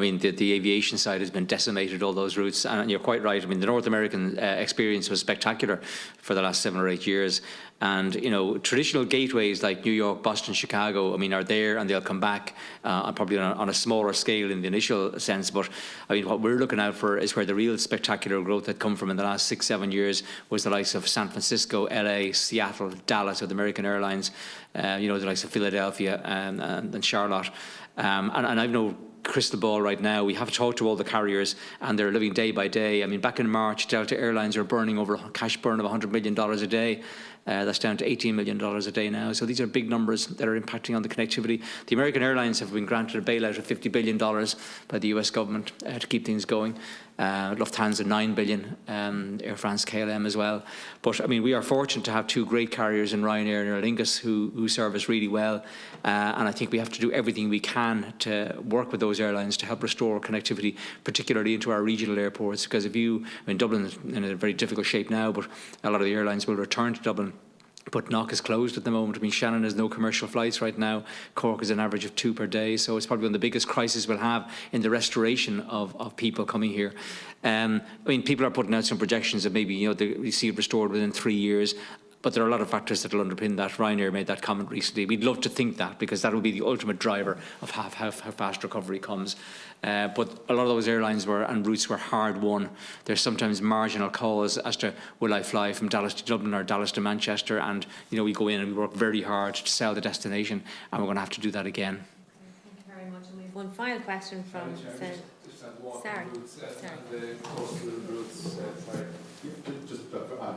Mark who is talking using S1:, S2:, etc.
S1: mean, the aviation side has been decimated, all those routes, and you're quite right. I mean, the North American experience was spectacular for the last 7 or 8 years. And, you know, traditional gateways like New York, Boston, Chicago, I mean, are there and they'll come back probably on a smaller scale in the initial sense. But, I mean, what we're looking out for is where the real spectacular growth had come from in the last 6, 7 years was the likes of San Francisco, LA, Seattle, Dallas with American Airlines, you know, the likes of Philadelphia and Charlotte. And I've no crystal ball right now. We have to talk to all the carriers and they're living day by day. I mean, back in March, Delta Airlines are burning over a cash burn of $100 million a day. That's down to $18 million a day now. So these are big numbers that are impacting on the connectivity. The American Airlines have been granted a bailout of $50 billion by the US government to keep things going. Lufthansa, $9 billion, Air France, KLM as well. But, I mean, we are fortunate to have 2 great carriers in Ryanair and Aer Lingus who serve us really well. And I think we have to do everything we can to work with those airlines to help restore connectivity, particularly into our regional airports. Because if you, I mean, Dublin is in a very difficult shape now, but a lot of the airlines will return to Dublin. But Knock is closed at the moment. I mean, Shannon has no commercial flights right now. Cork is an average of 2 per day. So it's probably one of the biggest crises we'll have in the restoration of people coming here. I mean, people are putting out some projections that maybe, you know, we see it restored within 3 years. But there are a lot of factors that will underpin that. Ryanair made that comment recently. We'd love to think that because that will be the ultimate driver of how fast recovery comes. But a lot of those airlines and routes were hard won. There's sometimes marginal calls as to will I fly from Dallas to Dublin or Dallas to Manchester, and you know we go in and we work very hard to sell the destination, and we're going to have to do that again.
S2: Thank you very much. And we have one final question from Sarah.
S3: The coastal routes, sorry. Just